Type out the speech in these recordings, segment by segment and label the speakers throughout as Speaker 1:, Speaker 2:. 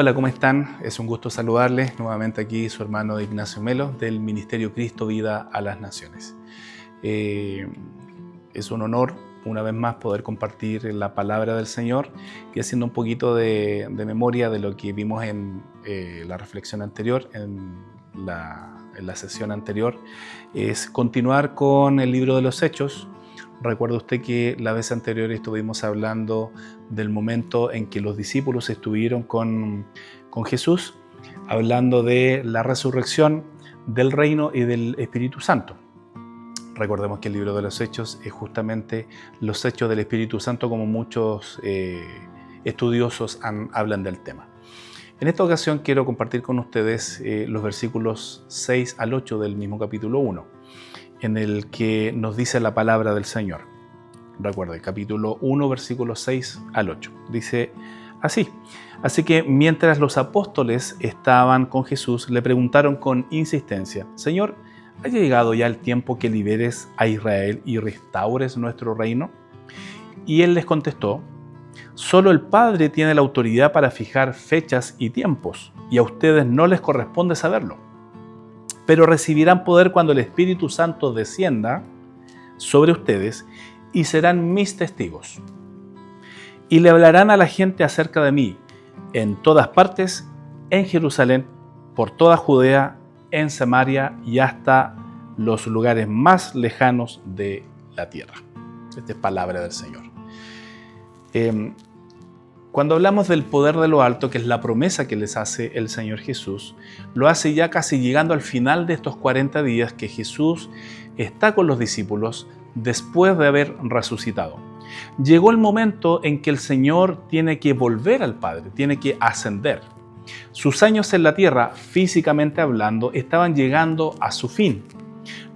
Speaker 1: Hola, ¿cómo están? Es un gusto saludarles. Nuevamente aquí su hermano Ignacio Melo del Ministerio Cristo Vida a las Naciones. Es un honor una vez más poder compartir la palabra del Señor y haciendo un poquito de memoria de lo que vimos en la reflexión anterior, en la sesión anterior, es continuar con el libro de los Hechos. Recuerda usted que la vez anterior estuvimos hablando del momento en que los discípulos estuvieron con Jesús, hablando de la resurrección, del reino y del Espíritu Santo. Recordemos que el libro de los Hechos es justamente los hechos del Espíritu Santo, como muchos estudiosos hablan del tema. En esta ocasión quiero compartir con ustedes los versículos 6 al 8 del mismo capítulo 1. En el que nos dice la palabra del Señor. Recuerde, capítulo 1, versículos 6 al 8. Dice así: Así que mientras los apóstoles estaban con Jesús, le preguntaron con insistencia: Señor, ¿ha llegado ya el tiempo que liberes a Israel y restaures nuestro reino? Y él les contestó: Solo el Padre tiene la autoridad para fijar fechas y tiempos, y a ustedes no les corresponde saberlo. Pero recibirán poder cuando el Espíritu Santo descienda sobre ustedes y serán mis testigos. Y le hablarán a la gente acerca de mí en todas partes, en Jerusalén, por toda Judea, en Samaria y hasta los lugares más lejanos de la tierra. Esta es palabra del Señor. Cuando hablamos del poder de lo alto, que es la promesa que les hace el Señor Jesús, lo hace ya casi llegando al final de estos 40 días que Jesús está con los discípulos después de haber resucitado. Llegó el momento en que el Señor tiene que volver al Padre, tiene que ascender. Sus años en la tierra, físicamente hablando, estaban llegando a su fin.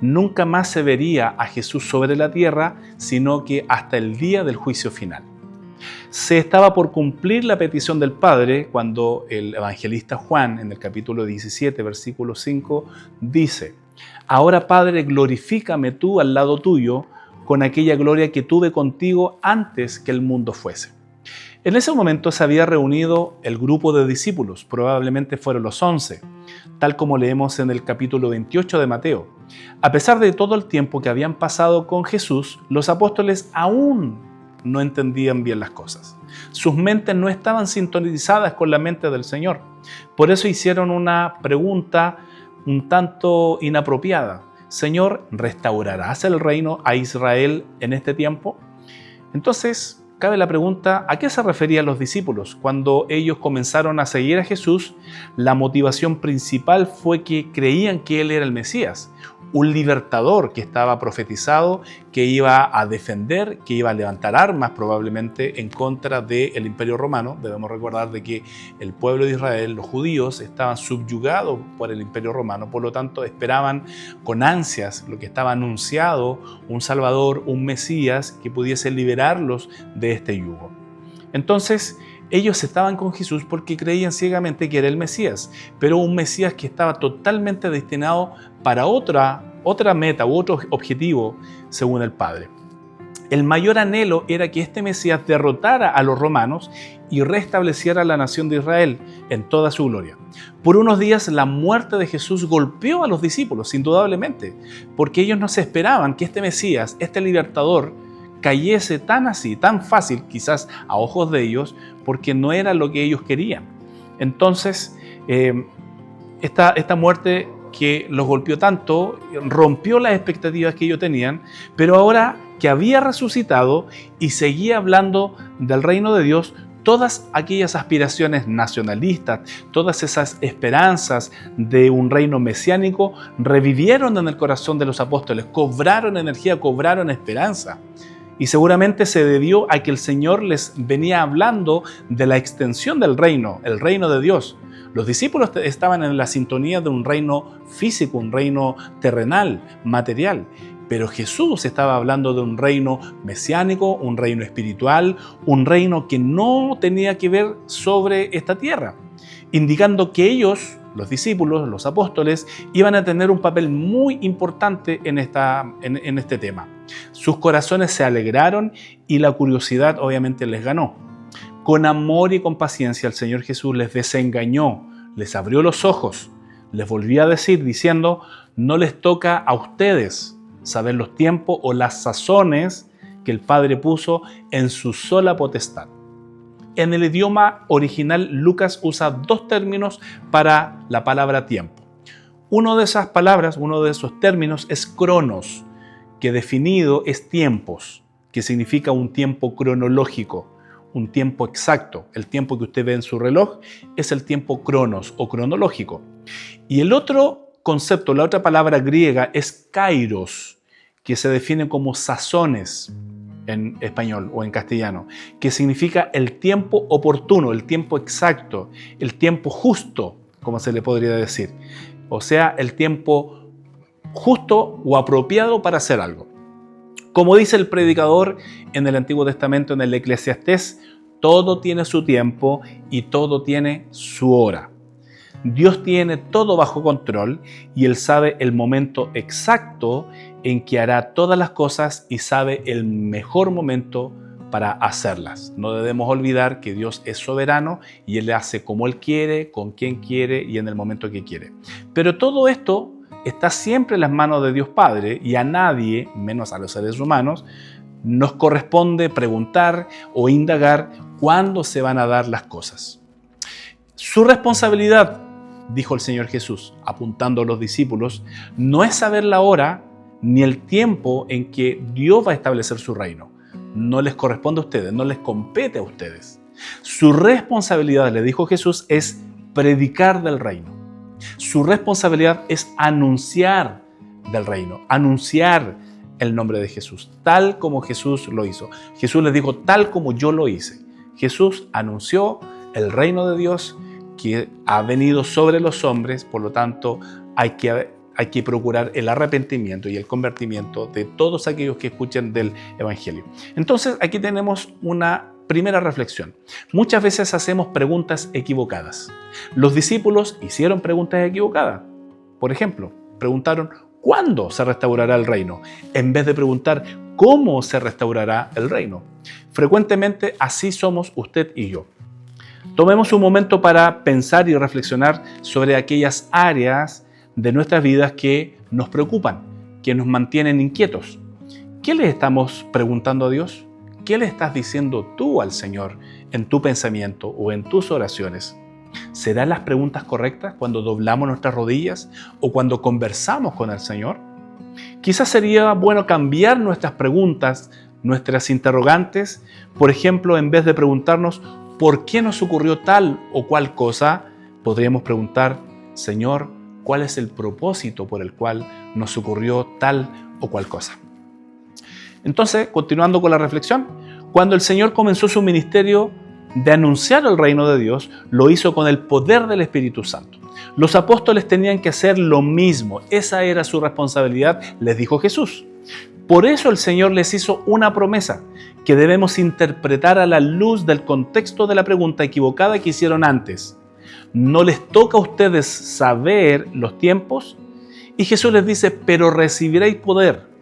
Speaker 1: Nunca más se vería a Jesús sobre la tierra, sino que hasta el día del juicio final. Se estaba por cumplir la petición del Padre cuando el evangelista Juan, en el capítulo 17, versículo 5, dice: Ahora, Padre, glorifícame tú al lado tuyo con aquella gloria que tuve contigo antes que el mundo fuese. En ese momento se había reunido el grupo de discípulos, probablemente fueron los 11, tal como leemos en el capítulo 28 de Mateo. A pesar de todo el tiempo que habían pasado con Jesús, los apóstoles aún no entendían bien las cosas. Sus mentes no estaban sintonizadas con la mente del Señor. Por eso hicieron una pregunta un tanto inapropiada. Señor, ¿restaurarás el reino a Israel en este tiempo? Entonces, cabe la pregunta: ¿a qué se referían los discípulos? Cuando ellos comenzaron a seguir a Jesús, la motivación principal fue que creían que Él era el Mesías, un libertador que estaba profetizado, que iba a defender, que iba a levantar armas probablemente en contra del Imperio Romano. Debemos recordar de que el pueblo de Israel, los judíos, estaban subyugados por el Imperio Romano, por lo tanto esperaban con ansias lo que estaba anunciado, un Salvador, un Mesías que pudiese liberarlos de este yugo. Entonces, ellos estaban con Jesús porque creían ciegamente que era el Mesías, pero un Mesías que estaba totalmente destinado para otra meta u otro objetivo según el Padre. El mayor anhelo era que este Mesías derrotara a los romanos y restableciera la nación de Israel en toda su gloria. Por unos días la muerte de Jesús golpeó a los discípulos, indudablemente, porque ellos no se esperaban que este Mesías, este libertador, cayese tan así, tan fácil, quizás a ojos de ellos, porque no era lo que ellos querían. Entonces, esta muerte que los golpeó tanto, rompió las expectativas que ellos tenían, pero ahora que había resucitado y seguía hablando del reino de Dios, todas aquellas aspiraciones nacionalistas, todas esas esperanzas de un reino mesiánico, revivieron en el corazón de los apóstoles, cobraron energía, cobraron esperanza. Y seguramente se debió a que el Señor les venía hablando de la extensión del reino, el reino de Dios. Los discípulos estaban en la sintonía de un reino físico, un reino terrenal, material. Pero Jesús estaba hablando de un reino mesiánico, un reino espiritual, un reino que no tenía que ver sobre esta tierra, indicando que ellos, los discípulos, los apóstoles, iban a tener un papel muy importante en este tema. Sus corazones se alegraron y la curiosidad obviamente les ganó. Con amor y con paciencia el Señor Jesús les desengañó, les abrió los ojos, les volvió a decir diciendo, no les toca a ustedes saber los tiempos o las sazones que el Padre puso en su sola potestad. En el idioma original, Lucas usa dos términos para la palabra tiempo. Una de esas palabras, uno de esos términos es cronos, que definido es tiempos, que significa un tiempo cronológico, un tiempo exacto. El tiempo que usted ve en su reloj es el tiempo cronos o cronológico. Y el otro concepto, la otra palabra griega es kairos, que se define como sazones en español o en castellano, que significa el tiempo oportuno, el tiempo exacto, el tiempo justo, como se le podría decir. O sea, el tiempo justo o apropiado para hacer algo. Como dice el predicador en el Antiguo Testamento, en el Eclesiastés, todo tiene su tiempo y todo tiene su hora. Dios tiene todo bajo control y Él sabe el momento exacto en que hará todas las cosas y sabe el mejor momento para hacerlas. No debemos olvidar que Dios es soberano y Él hace como Él quiere, con quien quiere y en el momento que quiere. Pero todo esto está siempre en las manos de Dios Padre y a nadie, menos a los seres humanos, nos corresponde preguntar o indagar cuándo se van a dar las cosas. Su responsabilidad, dijo el Señor Jesús, apuntando a los discípulos, no es saber la hora ni el tiempo en que Dios va a establecer su reino. No les corresponde a ustedes, no les compete a ustedes. Su responsabilidad, le dijo Jesús, es predicar del reino. Su responsabilidad es anunciar del reino, anunciar el nombre de Jesús, tal como Jesús lo hizo. Jesús les dijo, tal como yo lo hice. Jesús anunció el reino de Dios que ha venido sobre los hombres, por lo tanto hay que procurar el arrepentimiento y el convertimiento de todos aquellos que escuchen del Evangelio. Entonces aquí tenemos una primera reflexión. Muchas veces hacemos preguntas equivocadas. Los discípulos hicieron preguntas equivocadas. Por ejemplo, preguntaron ¿cuándo se restaurará el reino? En vez de preguntar ¿cómo se restaurará el reino? Frecuentemente así somos usted y yo. Tomemos un momento para pensar y reflexionar sobre aquellas áreas de nuestras vidas que nos preocupan, que nos mantienen inquietos. ¿Qué le estamos preguntando a Dios? ¿Qué le estás diciendo tú al Señor en tu pensamiento o en tus oraciones? ¿Serán las preguntas correctas cuando doblamos nuestras rodillas o cuando conversamos con el Señor? Quizás sería bueno cambiar nuestras preguntas, nuestras interrogantes. Por ejemplo, en vez de preguntarnos ¿por qué nos ocurrió tal o cual cosa? Podríamos preguntar, Señor, ¿cuál es el propósito por el cual nos ocurrió tal o cual cosa? Entonces, continuando con la reflexión, cuando el Señor comenzó su ministerio de anunciar el reino de Dios, lo hizo con el poder del Espíritu Santo. Los apóstoles tenían que hacer lo mismo, esa era su responsabilidad, les dijo Jesús. Por eso el Señor les hizo una promesa que debemos interpretar a la luz del contexto de la pregunta equivocada que hicieron antes. ¿No les toca a ustedes saber los tiempos? Y Jesús les dice, pero recibiréis poder.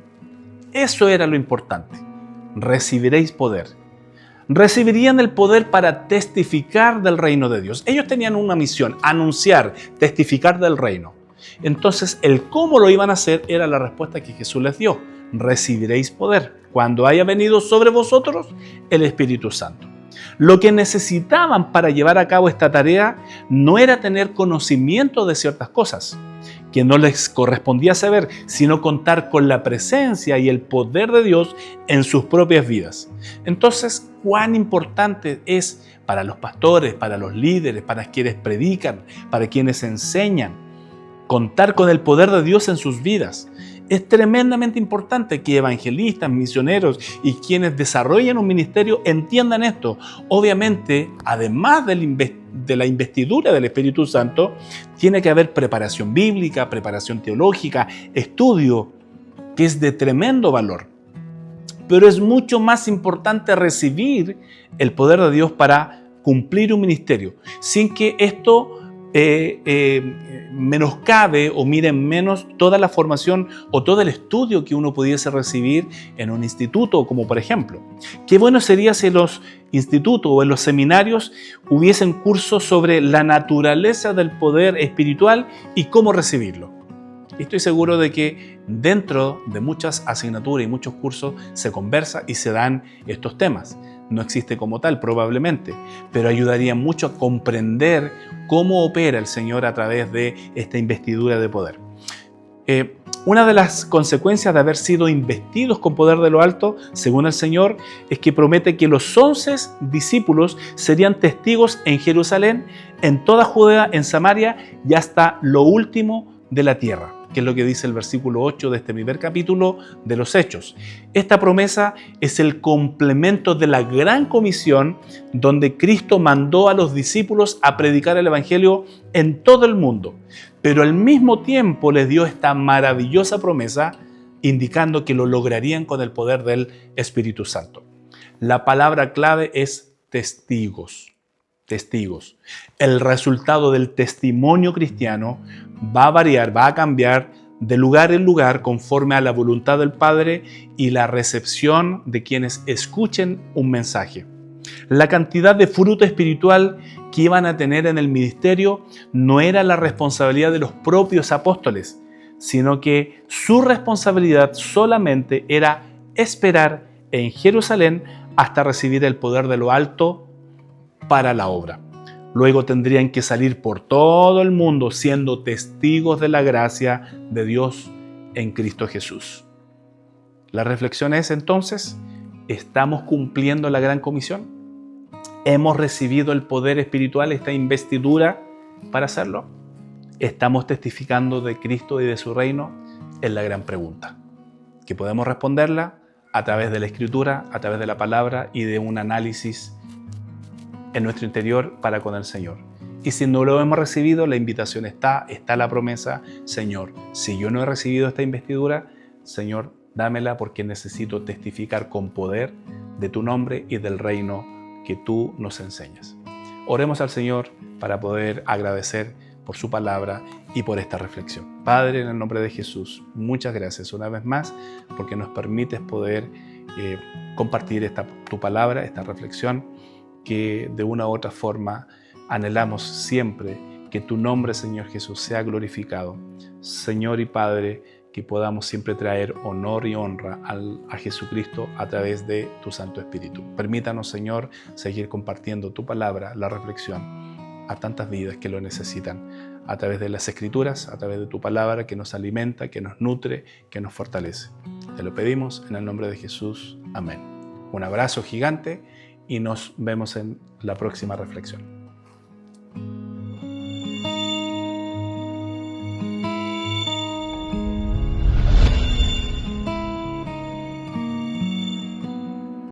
Speaker 1: Eso era lo importante. Recibiréis poder. Recibirían el poder para testificar del reino de Dios. Ellos tenían una misión, anunciar, testificar del reino. Entonces, el cómo lo iban a hacer era la respuesta que Jesús les dio. Recibiréis poder cuando haya venido sobre vosotros el Espíritu Santo. Lo que necesitaban para llevar a cabo esta tarea no era tener conocimiento de ciertas cosas que no les correspondía saber, sino contar con la presencia y el poder de Dios en sus propias vidas. Entonces, ¿cuán importante es para los pastores, para los líderes, para quienes predican, para quienes enseñan, contar con el poder de Dios en sus vidas? Es tremendamente importante que evangelistas, misioneros y quienes desarrollan un ministerio entiendan esto. Obviamente, además de la investidura del Espíritu Santo, tiene que haber preparación bíblica, preparación teológica, estudio, que es de tremendo valor. Pero es mucho más importante recibir el poder de Dios para cumplir un ministerio, sin que esto menoscabe o miren menos toda la formación o todo el estudio que uno pudiese recibir en un instituto, como por ejemplo. Qué bueno sería si en los institutos o en los seminarios hubiesen cursos sobre la naturaleza del poder espiritual y cómo recibirlo. Estoy seguro de que dentro de muchas asignaturas y muchos cursos se conversa y se dan estos temas. No existe como tal, probablemente, pero ayudaría mucho a comprender cómo opera el Señor a través de esta investidura de poder. Una de las consecuencias de haber sido investidos con poder de lo alto, según el Señor, es que promete que los 11 discípulos serían testigos en Jerusalén, en toda Judea, en Samaria y hasta lo último de la tierra, que es lo que dice el versículo 8 de este primer capítulo de los Hechos. Esta promesa es el complemento de la gran comisión donde Cristo mandó a los discípulos a predicar el Evangelio en todo el mundo, pero al mismo tiempo les dio esta maravillosa promesa indicando que lo lograrían con el poder del Espíritu Santo. La palabra clave es testigos. Testigos. El resultado del testimonio cristiano va a variar, va a cambiar de lugar en lugar conforme a la voluntad del Padre y la recepción de quienes escuchen un mensaje. La cantidad de fruto espiritual que iban a tener en el ministerio no era la responsabilidad de los propios apóstoles, sino que su responsabilidad solamente era esperar en Jerusalén hasta recibir el poder de lo alto para la obra. Luego tendrían que salir por todo el mundo siendo testigos de la gracia de Dios en Cristo Jesús. La reflexión es entonces, ¿estamos cumpliendo la gran comisión? ¿Hemos recibido el poder espiritual, esta investidura para hacerlo? ¿Estamos testificando de Cristo y de su reino? Es la gran pregunta, que podemos responderla a través de la Escritura, a través de la palabra y de un análisis en nuestro interior para con el Señor. Y si no lo hemos recibido, la invitación está la promesa: Señor, si yo no he recibido esta investidura, Señor, dámela porque necesito testificar con poder de tu nombre y del reino que tú nos enseñas. Oremos al Señor para poder agradecer por su palabra y por esta reflexión. Padre, en el nombre de Jesús, muchas gracias una vez más porque nos permites poder compartir tu palabra, esta reflexión, que de una u otra forma anhelamos siempre que tu nombre, Señor Jesús, sea glorificado. Señor y Padre, que podamos siempre traer honor y honra a Jesucristo a través de tu Santo Espíritu. Permítanos, Señor, seguir compartiendo tu palabra, la reflexión, a tantas vidas que lo necesitan, a través de las Escrituras, a través de tu palabra que nos alimenta, que nos nutre, que nos fortalece. Te lo pedimos en el nombre de Jesús. Amén. Un abrazo gigante y nos vemos en la próxima reflexión.